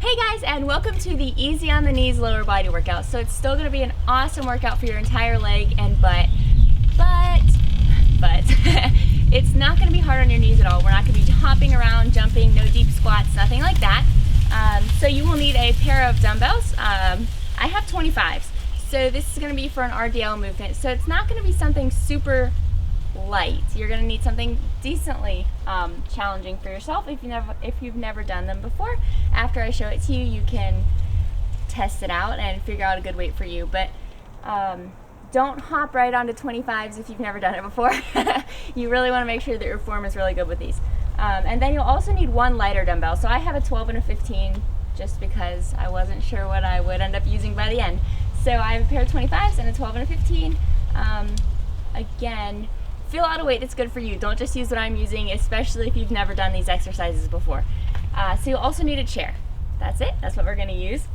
Hey guys, and welcome to the Easy on the Knees lower body workout. So it's still going to be an awesome workout for your entire leg and butt, but it's not going to be hard on your knees at all. We're not going to be hopping around, jumping, no deep squats, nothing like that. So you will need a pair of dumbbells. I have 25s, so this is going to be for an RDL movement. So it's not going to be something super light. You're going to need something decently challenging for yourself if you've never done them before. After I show it to you, you can test it out and figure out a good weight for you, but don't hop right onto 25s if you've never done it before. You really want to make sure that your form is really good with these. And then you'll also need one lighter dumbbell. So I have a 12 and a 15 just because I wasn't sure what I would end up using by the end. So I have a pair of 25s and a 12 and a 15. Again, feel out a weight that's good for you. Don't just use what I'm using, especially if you've never done these exercises before. So you'll also need a chair. That's it. That's what we're going to use.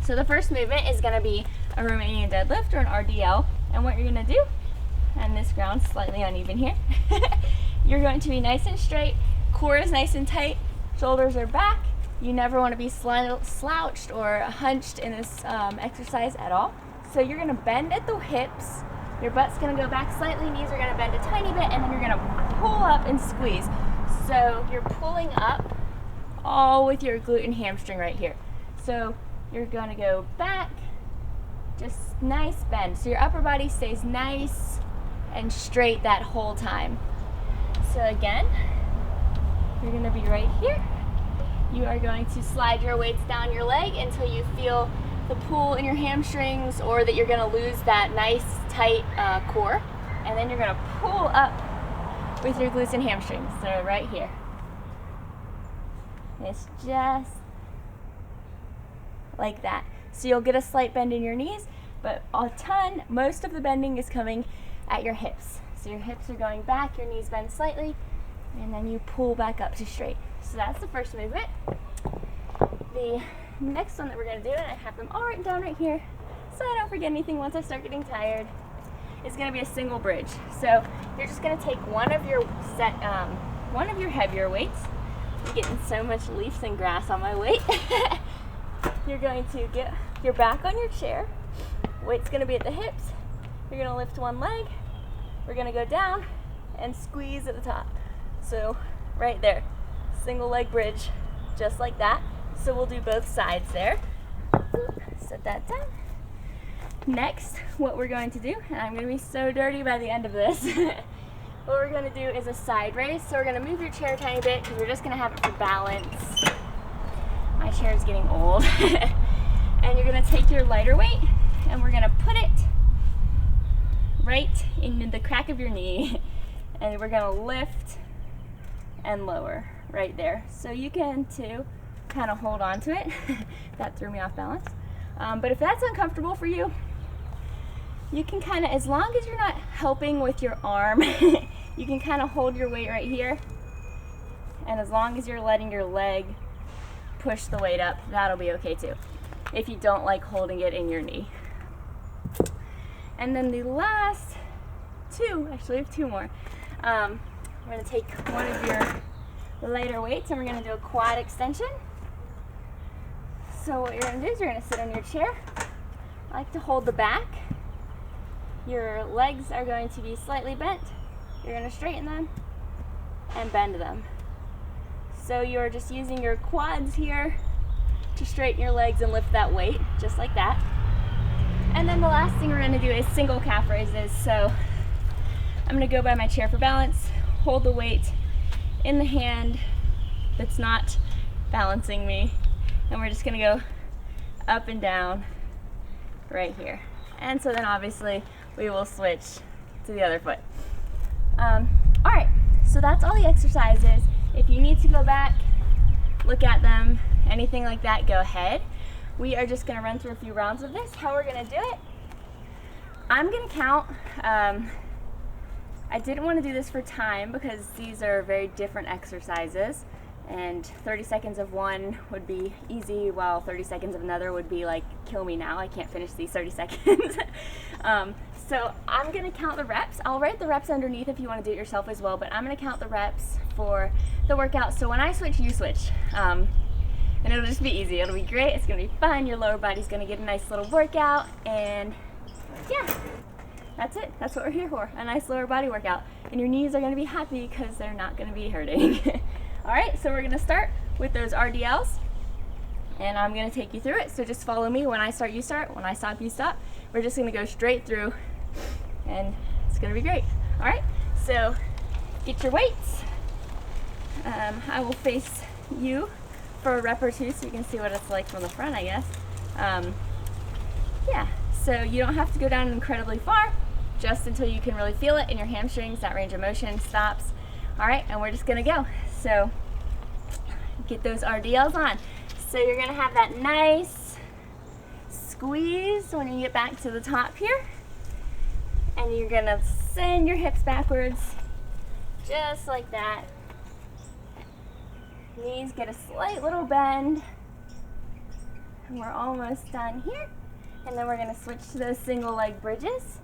So the first movement is going to be a Romanian deadlift or an RDL. And what you're going to do, and this ground's slightly uneven here, you're going to be nice and straight. Core is nice and tight. Shoulders are back. You never want to be slouched or hunched in this exercise at all. So you're going to bend at the hips. Your butt's going to go back slightly, knees are going to bend a tiny bit, and then you're going to pull up and squeeze. So you're pulling up all with your glute and hamstring right here. So you're going to go back, just nice bend. So your upper body stays nice and straight that whole time. So again, you're going to be right here. You are going to slide your weights down your leg until you feel the pull in your hamstrings, or that you're going to lose that nice tight core, and then you're going to pull up with your glutes and hamstrings. So right here, it's just like that. So you'll get a slight bend in your knees, but most of the bending is coming at your hips. So your hips are going back, your knees bend slightly, and then you pull back up to straight. So that's the first movement. The next one that we're going to do, and I have them all written down right here so I don't forget anything once I start getting tired, is going to be a single bridge. So you're just going to take one of your heavier weights. I'm getting so much leaves and grass on my weight. You're going to get your back on your chair. Weight's going to be at the hips. You're going to lift one leg. We're going to go down and squeeze at the top. So right there, single leg bridge, just like that. So we'll do both sides there. Set that down. Next, what we're going to do, and I'm going to be so dirty by the end of this, what we're going to do is a side raise. So we're going to move your chair a tiny bit because we're just going to have it for balance. My chair is getting old. And you're going to take your lighter weight and we're going to put it right in the crack of your knee. And we're going to lift and lower right there. So you can too kind of hold on to it. That threw me off balance. But if that's uncomfortable for you, you can kind of, as long as you're not helping with your arm, you can kind of hold your weight right here. And as long as you're letting your leg push the weight up, that'll be okay too, if you don't like holding it in your knee. And then the last two, actually we have two more. We're going to take one of your lighter weights and we're going to do a quad extension. So what you're going to do is you're going to sit on your chair. I like to hold the back. Your legs are going to be slightly bent. You're going to straighten them and bend them. So you're just using your quads here to straighten your legs and lift that weight, just like that. And then the last thing we're going to do is single calf raises. So I'm going to go by my chair for balance, hold the weight in the hand that's not balancing me, and we're just going to go up and down right here. And so then obviously we will switch to the other foot. All right, so that's all the exercises. If you need to go back, look at them, anything like that, go ahead. We are just going to run through a few rounds of this. How we're going to do it, I'm going to count. I didn't want to do this for time because these are very different exercises, and 30 seconds of one would be easy while 30 seconds of another would be like, kill me now, I can't finish these 30 seconds. So I'm going to count the reps. I'll write the reps underneath if you want to do it yourself as well, but I'm going to count the reps for the workout. So when I switch, you switch. and it'll just be easy. It'll be great. It's gonna be fun. Your lower body's gonna get a nice little workout, and yeah, that's it. That's what we're here for, a nice lower body workout. And your knees are gonna be happy because they're not gonna be hurting. All right, so we're gonna start with those RDLs, and I'm gonna take you through it. So just follow me. When I start, you start. When I stop, you stop. We're just gonna go straight through, and it's gonna be great. All right, so get your weights. I will face you for a rep or two so you can see what it's like from the front, I guess. Yeah, so you don't have to go down incredibly far, just until you can really feel it in your hamstrings, that range of motion stops. All right, and we're just gonna go. So get those RDLs on. So you're gonna have that nice squeeze when you get back to the top here, and you're gonna send your hips backwards, just like that. Knees get a slight little bend, and we're almost done here. And then we're gonna switch to those single leg bridges,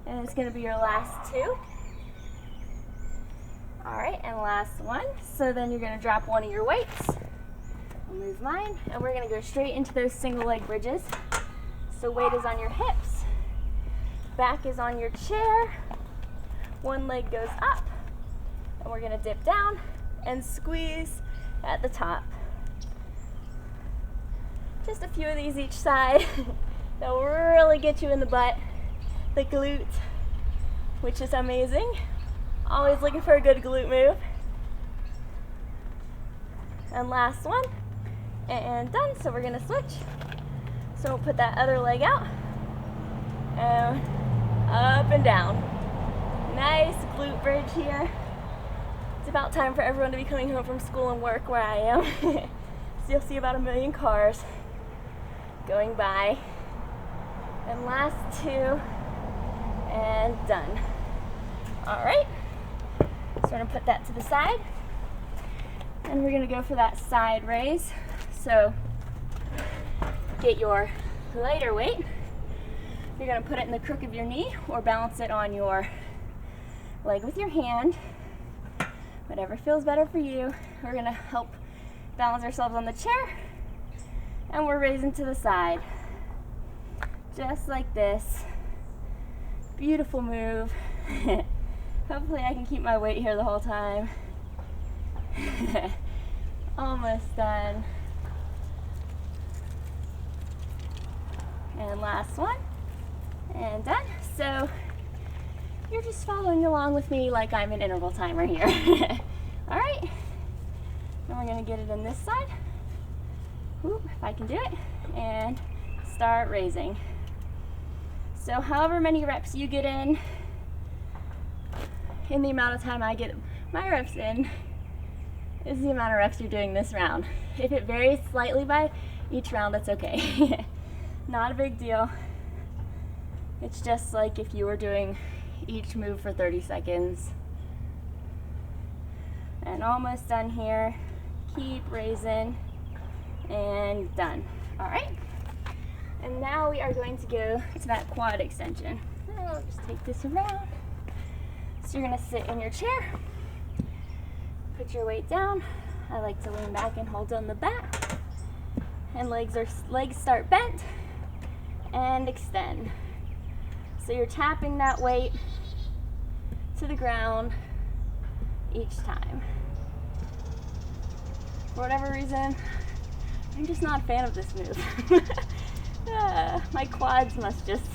and it's gonna be your last two. All right, and last one. So then you're gonna drop one of your weights. I'll move mine, and we're gonna go straight into those single leg bridges. So weight is on your hips, back is on your chair, one leg goes up, and we're gonna dip down and squeeze at the top. Just a few of these each side. That will really get you in the butt, the glute, which is amazing. Always looking for a good glute move. And last one, and done. So we're gonna switch. So we'll put that other leg out, and up and down. Nice glute bridge here. It's about time for everyone to be coming home from school and work where I am. So you'll see about 1 million cars going by. And last two, and done. All right, so we're gonna put that to the side, and we're gonna go for that side raise. So get your lighter weight. You're gonna put it in the crook of your knee or balance it on your leg with your hand. Whatever feels better for you. We're gonna help balance ourselves on the chair, and we're raising to the side. Just like this. Beautiful move. Hopefully I can keep my weight here the whole time. Almost done. And last one, and done. So you're just following along with me like I'm an interval timer here. All right, and we're gonna get it in this side. Ooh, if I can do it, and start raising. So however many reps you get in the amount of time I get my reps in, is the amount of reps you're doing this round. If it varies slightly by each round, that's okay. Not a big deal. It's just like if you were doing each move for 30 seconds. And almost done here. Keep raising, and done. All right, and now we are going to go to that quad extension. I'll just take this around. So you're gonna sit in your chair, put your weight down. I like to lean back and hold on the back, and legs start bent and extend. So you're tapping that weight to the ground each time. For whatever reason, I'm just not a fan of this move. My quads must just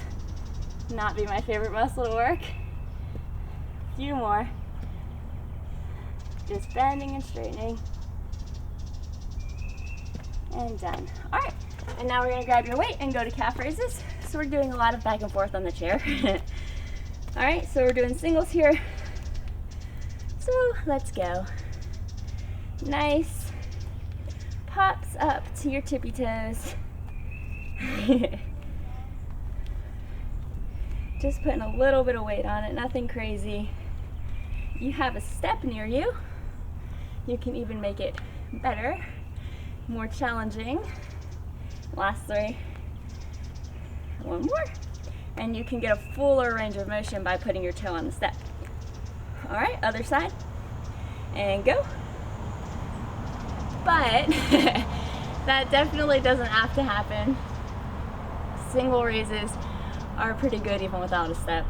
not be my favorite muscle to work. A few more. Just bending and straightening. And done. All right, and now we're gonna grab your weight and go to calf raises. So we're doing a lot of back and forth on the chair. All right, so we're doing singles here. So let's go. Nice. Pops up to your tippy toes. Just putting a little bit of weight on it, nothing crazy. You have a step near you. You can even make it better, more challenging. Last three. One more. And you can get a fuller range of motion by putting your toe on the step. All right, other side. And go. but that definitely doesn't have to happen. Single raises are pretty good even without a step.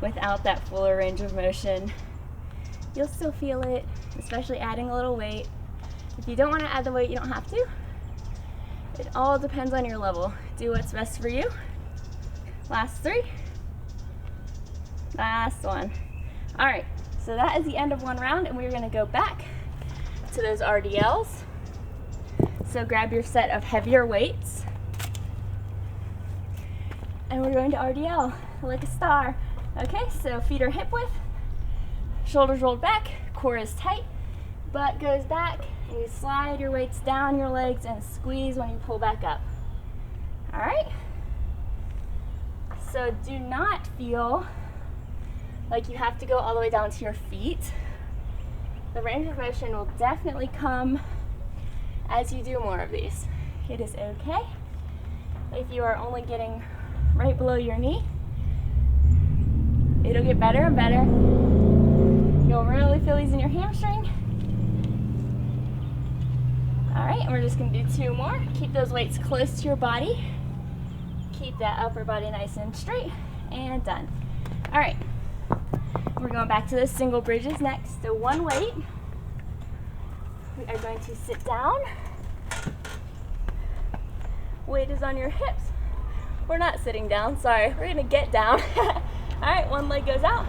Without that fuller range of motion, you'll still feel it, especially adding a little weight. If you don't want to add the weight, you don't have to. It all depends on your level. Do what's best for you. Last 3. Last 1. All right, so that is the end of 1 round, and we're gonna go back to those RDLs. So grab your set of heavier weights, and we're going to RDL like a star. Okay, so feet are hip width, shoulders rolled back, core is tight, butt goes back, and you slide your weights down your legs and squeeze when you pull back up. All right? So do not feel like you have to go all the way down to your feet. The range of motion will definitely come as you do more of these. It is okay if you are only getting right below your knee. It'll get better and better. You'll really feel these in your hamstring. All right, and we're just gonna do 2 more. Keep those weights close to your body. Keep that upper body nice and straight, and done. All right, we're going back to those single bridges next. So 1 weight. We are going to sit down. Weight is on your hips. We're not sitting down, sorry. We're gonna get down. All right, 1 leg goes out,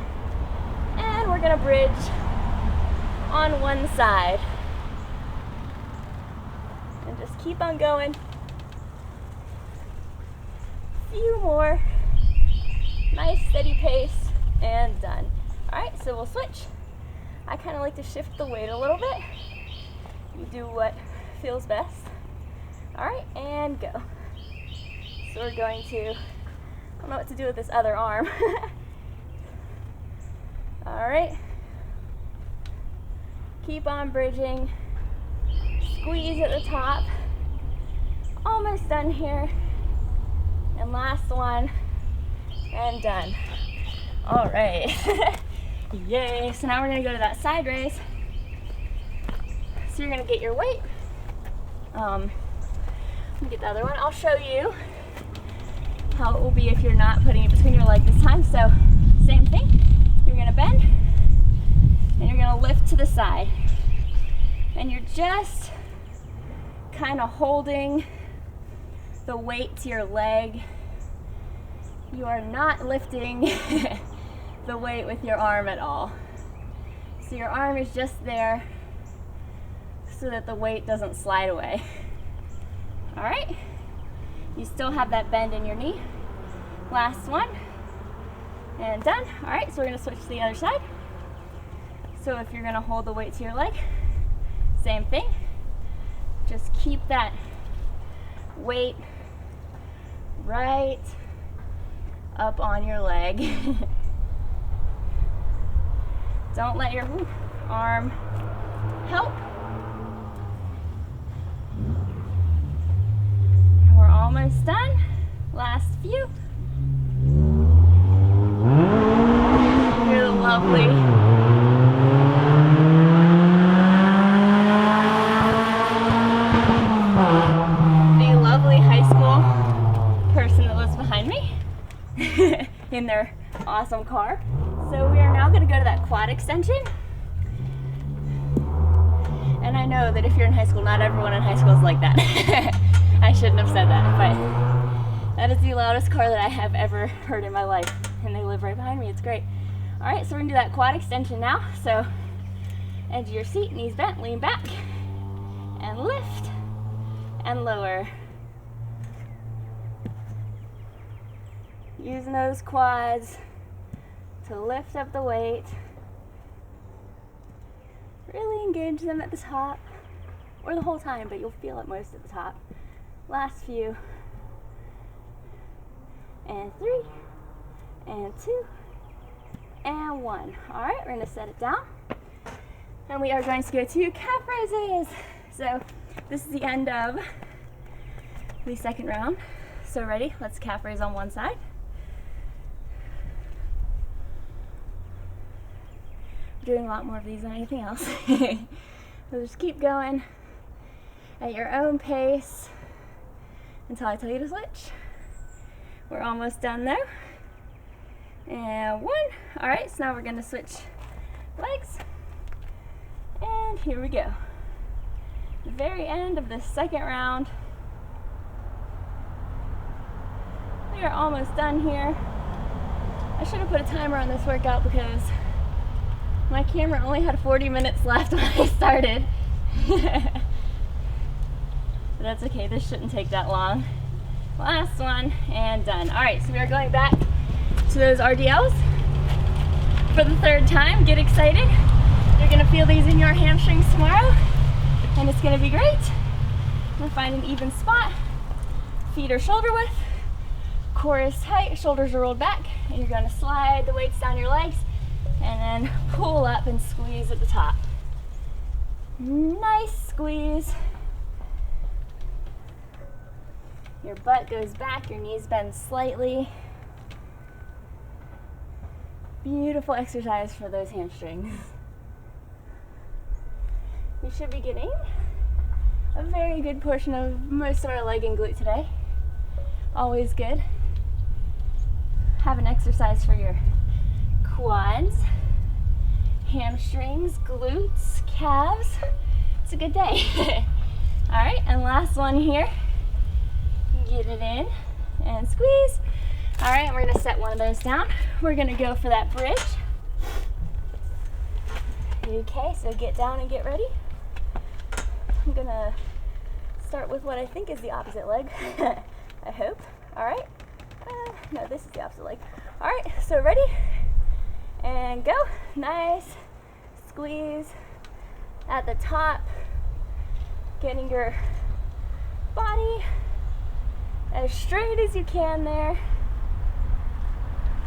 and we're gonna bridge on 1 side. And just keep on going. Few more. Nice steady pace, and done. All right, so we'll switch. I kind of like to shift the weight a little bit. You do what feels best. All right, and go. So we're going to, I don't know what to do with this other arm. All right. Keep on bridging. Squeeze at the top. Almost done here. And last one. And done. All right. Yay. So now we're going to go to that side raise. So you're going to get your weight. Let me get the other one. I'll show you how it will be if you're not putting it between your legs this time. So same thing. You're going to bend, and you're going to lift to the side. And you're just kind of holding the weight to your leg. You are not lifting the weight with your arm at all. So your arm is just there so that the weight doesn't slide away. All right? You still have that bend in your knee. Last one. And done. All right, so we're gonna switch to the other side. So if you're gonna hold the weight to your leg, same thing. Just keep that weight right up on your leg. Don't let your arm help. And we're almost done. Last few. You're lovely. The lovely high school person that lives behind me in their awesome car. So we are now going to go to that quad extension. And I know that if you're in high school, not everyone in high school is like that. I shouldn't have said that, but that is the loudest car that I have ever heard in my life. And they live right behind me. It's great. All right, so we're going to do that quad extension now. So edge of your seat, knees bent, lean back, and lift, and lower. Using those quads to lift up the weight. Really engage them at the top, or the whole time, but you'll feel it most at the top. Last few. And 3, and 2, and 1. All right, we're gonna set it down. And we are going to go to calf raises. So this is the end of the second round. So ready? Let's calf raise on one side. We're doing a lot more of these than anything else. So just keep going at your own pace until I tell you to switch. We're almost done though. And 1. All right, so now we're gonna switch legs. And here we go. The very end of the second round. We are almost done here. I should have put a timer on this workout because my camera only had 40 minutes left when I started. But that's okay, this shouldn't take that long. Last one, and done. All right, so we are going back to those RDLs for the 3rd time. Get excited. You're gonna feel these in your hamstrings tomorrow, and it's gonna be great. I'm gonna find an even spot. Feet are shoulder width, core is tight, shoulders are rolled back, and you're gonna slide the weights down your legs and then pull up and squeeze at the top. Nice squeeze. Your butt goes back, your knees bend slightly. Beautiful exercise for those hamstrings. We should be getting a very good portion of most of our leg and glute today. Always good. Have an exercise for your quads, hamstrings, glutes, calves. It's a good day. All right, and last one here. Get it in and squeeze. All right, we're gonna set one of those down. We're gonna go for that bridge. Okay, so get down and get ready. I'm gonna start with what I think is the opposite leg. I hope. All right. No, this is the opposite leg. All right, so ready? And go. Nice squeeze at the top, getting your body as straight as you can there.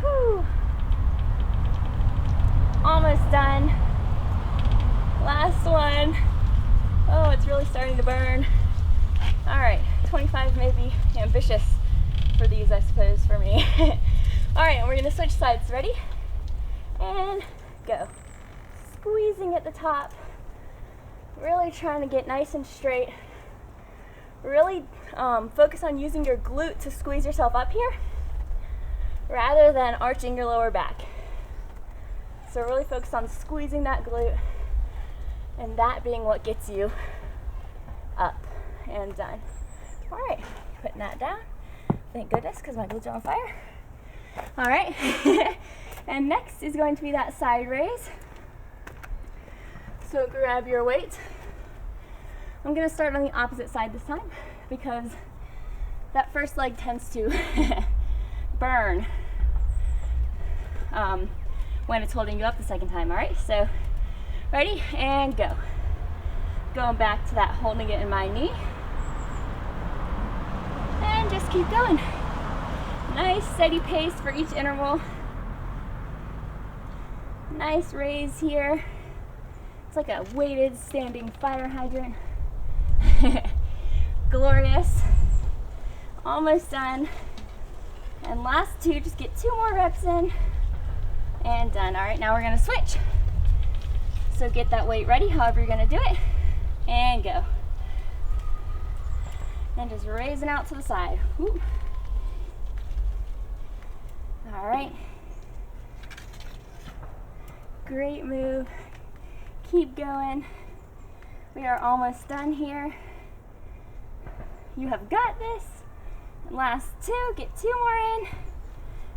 Whew. Almost done. Last one. Oh, it's really starting to burn. All right, 25 may be ambitious for these, I suppose, for me. All right, and we're gonna switch sides. Ready? And go. Squeezing at the top. Really trying to get nice and straight. Really focus on using your glute to squeeze yourself up here rather than arching your lower back. So really focus on squeezing that glute and that being what gets you up and done. All right, putting that down. Thank goodness, because my glutes are on fire. All right, and next is going to be that side raise. So grab your weight. I'm gonna start on the opposite side this time because that first leg tends to burn when it's holding you up the second time. All right, so ready and go. Going back to that holding it in my knee. And just keep going. Nice steady pace for each interval. Nice raise here. It's like a weighted standing fire hydrant. Glorious. Almost done. And last 2, just get 2 more reps in. And done. All right, now we're gonna switch. So get that weight ready, however you're gonna do it. And go. And just raising out to the side. Whoop. All right. Great move. Keep going. We are almost done here. You have got this. Last 2, get 2 more in.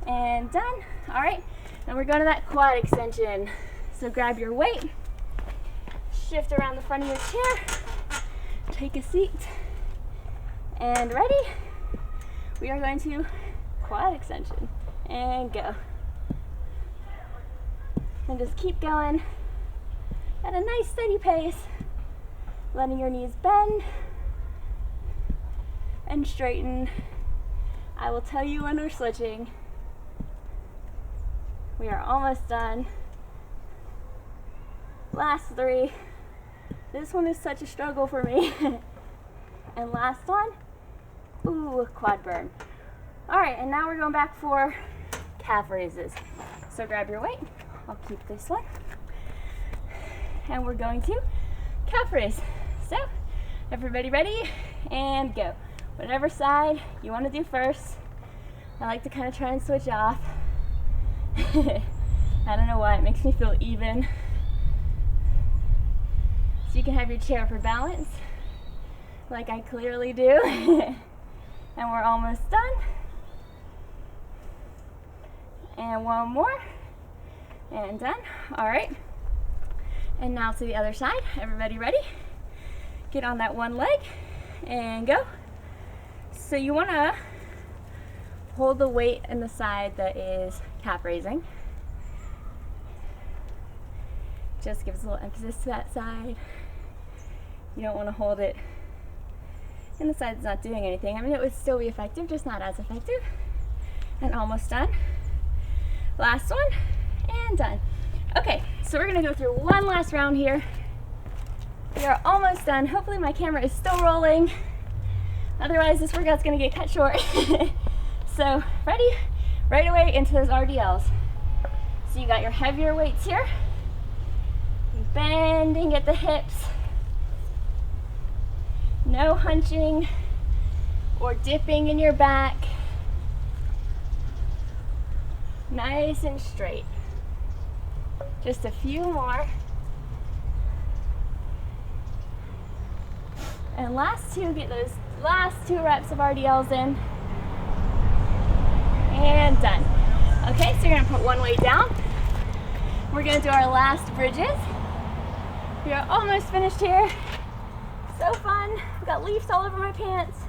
And done. All right, now we're going to that quad extension. So grab your weight, shift around the front of your chair, take a seat, and ready? We are going to quad extension and go. And just keep going at a nice steady pace, letting your knees bend and straighten. I will tell you when we're switching. We are almost done. Last 3. This one is such a struggle for me. And last one. Ooh, quad burn. All right, and now we're going back for calf raises. So grab your weight. I'll keep this one. And we're going to calf raise. So, everybody ready? And go. Whatever side you want to do first. I like to kind of try and switch off. I don't know why, it makes me feel even. So you can have your chair for balance, like I clearly do. And we're almost done. And one more. And done. All right. And now to the other side. Everybody ready? Get on that one leg and go. So you want to hold the weight in the side that is calf raising. Just gives a little emphasis to that side. You don't want to hold it in the side that's not doing anything. I mean, it would still be effective, just not as effective. And almost done. Last one, and done. Okay, so we're gonna go through one last round here. We are almost done. Hopefully my camera is still rolling. Otherwise, this workout's gonna get cut short. So, ready? Right away into those RDLs. So you got your heavier weights here. Bending at the hips. No hunching or dipping in your back. Nice and straight. Just a few more. And last two, get those last 2 reps of RDLs in. And done. Okay, so you're gonna put one weight down. We're gonna do our last bridges. We are almost finished here. So fun. I've got leaves all over my pants.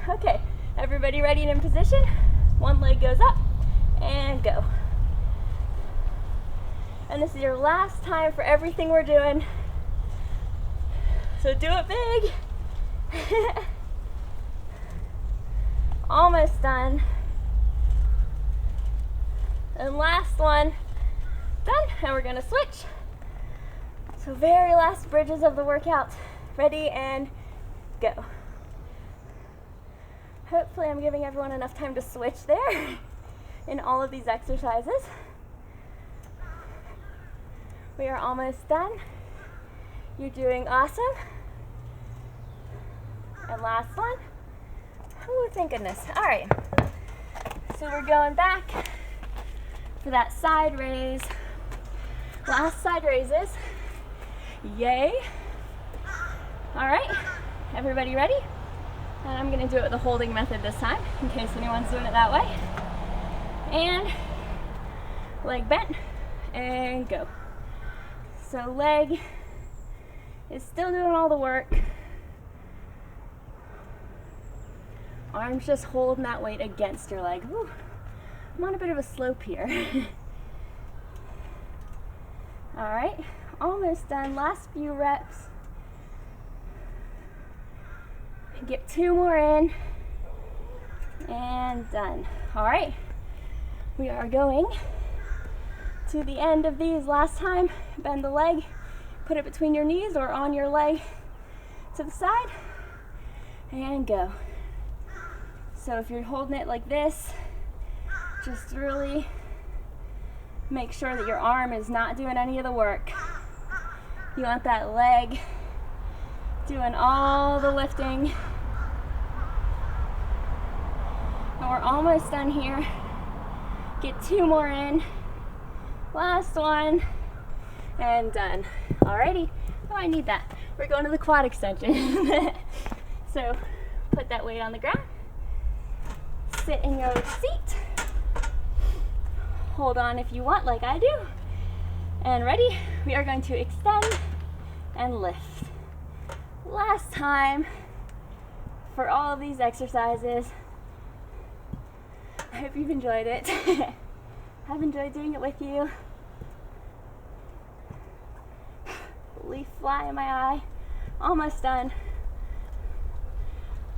Okay, everybody ready and in position? One leg goes up and go. And this is your last time for everything we're doing. So do it big. Almost done. And last one. Done. And we're gonna switch. So very last bridges of the workout. Ready and go. Hopefully I'm giving everyone enough time to switch there in all of these exercises. We are almost done. You're doing awesome. And last one. Oh, thank goodness. All right. So we're going back for that side raise. Last side raises. Yay. All right. Everybody ready? And I'm gonna do it with the holding method this time, in case anyone's doing it that way. And leg bent, and go. So leg is still doing all the work. Arms just holding that weight against your leg. Ooh, I'm on a bit of a slope here. All right, almost done. Last few reps. Get 2 more in, and done. All right, we are going to the end of these. Last time, bend the leg, put it between your knees or on your leg to the side, and go. So if you're holding it like this, just really make sure that your arm is not doing any of the work. You want that leg doing all the lifting. And we're almost done here. Get 2 more in. Last one. And done. Alrighty. Oh, I need that. We're going to the quad extension. So put that weight on the ground. Sit in your seat. Hold on if you want, like I do. And ready? We are going to extend and lift. Last time for all of these exercises. I hope you've enjoyed it. I've enjoyed doing it with you. Leaf fly in my eye. Almost done.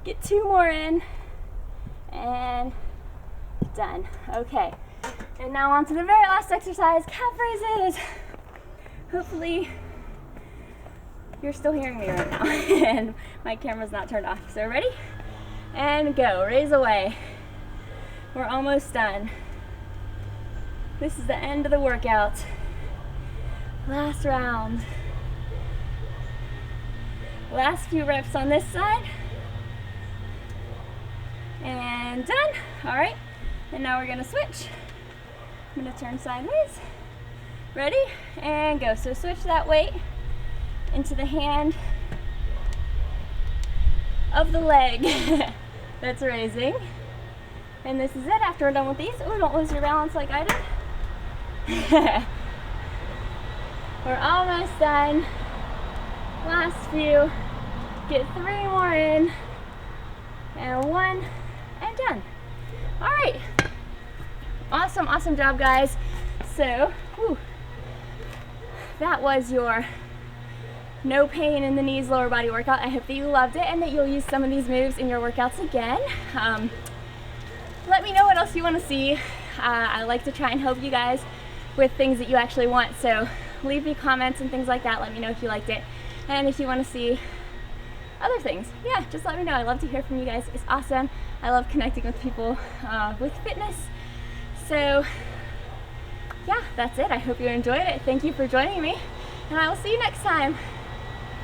Get 2 more in. And done. Okay. And now on to the very last exercise, calf raises. Hopefully you're still hearing me right now and my camera's not turned off. So ready? And go. Raise away. We're almost done. This is the end of the workout. Last round. Last few reps on this side. And done. All right, and now we're gonna switch. I'm gonna turn sideways. Ready? And go. So switch that weight into the hand of the leg that's raising. And this is it. After we're done with these, oh, don't lose your balance like I did. We're almost done. Last few. Get 3 more in. And 1, and done. All right. Awesome, awesome job, guys. So, that was your no pain in the knees lower body workout. I hope that you loved it and that you'll use some of these moves in your workouts again. Let me know what else you want to see. I like to try and help you guys with things that you actually want. So leave me comments and things like that. Let me know if you liked it. And if you want to see other things, yeah, just let me know. I love to hear from you guys. It's awesome. I love connecting with people with fitness. So yeah, that's it. I hope you enjoyed it. Thank you for joining me, and I will see you next time.